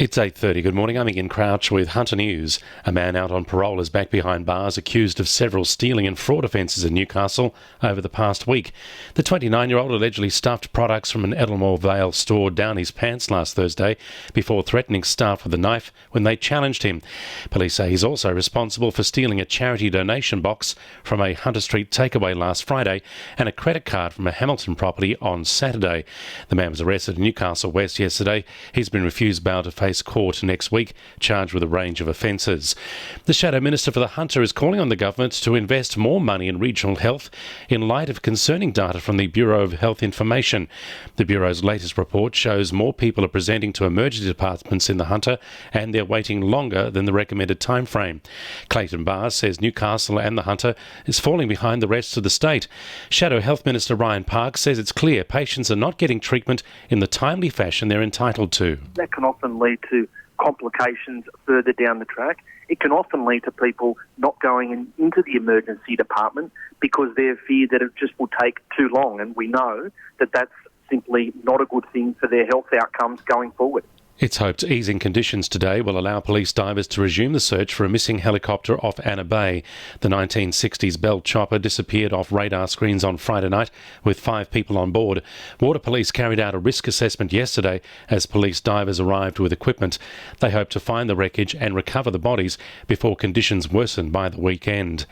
It's 8:30. Good morning. I'm Ian Crouch with Hunter News. A man out on parole is back behind bars accused of several stealing and fraud offences in Newcastle over the past week. The 29-year-old allegedly stuffed products from an Edelmore Vale store down his pants last Thursday before threatening staff with a knife when they challenged him. Police say he's also responsible for stealing a charity donation box from a Hunter Street takeaway last Friday and a credit card from a Hamilton property on Saturday. The man was arrested in Newcastle West yesterday. He's been refused bail to face court next week, charged with a range of offences. The Shadow Minister for the Hunter is calling on the government to invest more money in regional health in light of concerning data from the Bureau of Health Information. The Bureau's latest report shows more people are presenting to emergency departments in the Hunter and they're waiting longer than the recommended time frame. Clayton Barr says Newcastle and the Hunter is falling behind the rest of the state. Shadow Health Minister Ryan Parks says it's clear patients are not getting treatment in the timely fashion they're entitled to. That can often lead to complications further down the track. It can often lead to people not going into the emergency department because they're feared that it just will take too long, and we know that that's simply not a good thing for their health outcomes going forward. It's hoped easing conditions today will allow police divers to resume the search for a missing helicopter off Anna Bay. The 1960s Bell chopper disappeared off radar screens on Friday night with 5 people on board. Water Police carried out a risk assessment yesterday as police divers arrived with equipment. They hope to find the wreckage and recover the bodies before conditions worsen by the weekend.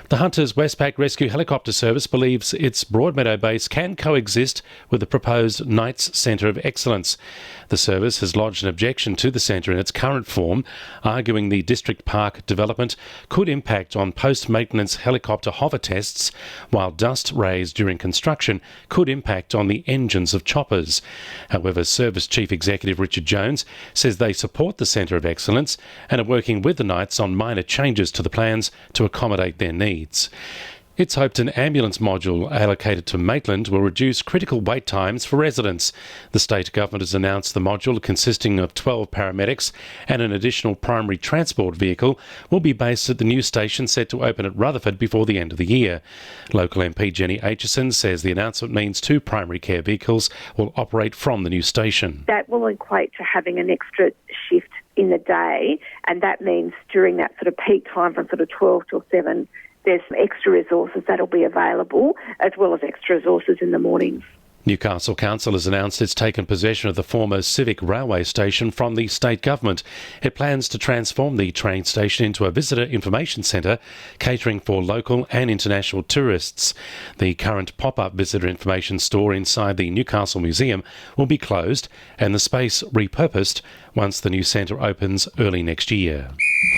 The Hunter's Westpac Rescue Helicopter Service believes its Broadmeadow base can coexist with the proposed Knights Centre of Excellence. The service has lodged an objection to the centre in its current form, arguing the District Park development could impact on post-maintenance helicopter hover tests, while dust raised during construction could impact on the engines of choppers. However, Service Chief Executive Richard Jones says they support the Centre of Excellence and are working with the Knights on minor changes to the plans to accommodate their needs. It's hoped an ambulance module allocated to Maitland will reduce critical wait times for residents. The state government has announced the module, consisting of 12 paramedics and an additional primary transport vehicle, will be based at the new station set to open at Rutherford before the end of the year. Local MP Jenny Aitchison says the announcement means 2 primary care vehicles will operate from the new station. That will equate to having an extra shift in the day, and that means during that sort of peak time from sort of 12 till 7, there's some extra resources that'll be available, as well as extra resources in the mornings. Newcastle Council has announced it's taken possession of the former Civic Railway Station from the state government. It plans to transform the train station into a visitor information centre, catering for local and international tourists. The current pop-up visitor information store inside the Newcastle Museum will be closed and the space repurposed once the new centre opens early next year.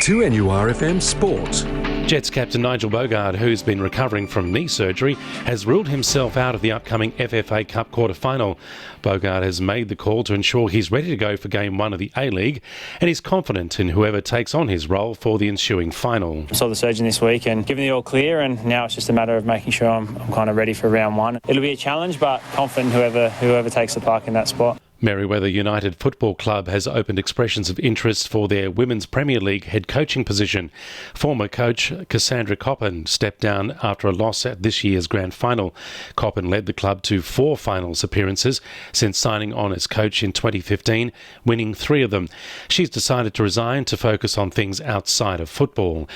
2NURFM Sport. Jets captain Nigel Bogard, who's been recovering from knee surgery, has ruled himself out of the upcoming FFA Cup quarter-final. Bogard has made the call to ensure he's ready to go for Game 1 of the A-League, and he's confident in whoever takes on his role for the ensuing final. I saw the surgeon this week and given the all clear, and now it's just a matter of making sure I'm kind of ready for round 1. It'll be a challenge, but confident whoever takes the park in that spot. Merewether United Football Club has opened expressions of interest for their Women's Premier League head coaching position. Former coach Cassandra Coppin stepped down after a loss at this year's grand final. Coppin led the club to 4 finals appearances since signing on as coach in 2015, winning 3 of them. She's decided to resign to focus on things outside of football.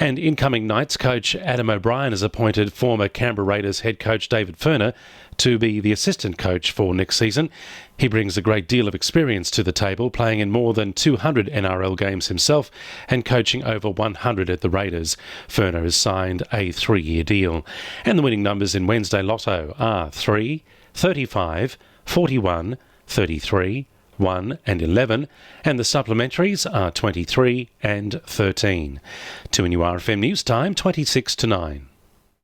And incoming Knights coach Adam O'Brien has appointed former Canberra Raiders head coach David Furner to be the assistant coach for next season. He brings a great deal of experience to the table, playing in more than 200 NRL games himself and coaching over 100 at the Raiders. Furner has signed a 3-year deal. And the winning numbers in Wednesday Lotto are 3, 35, 41, 33, 1 and 11, and the supplementaries are 23 and 13. 2NURFM News Time, 26 to 9.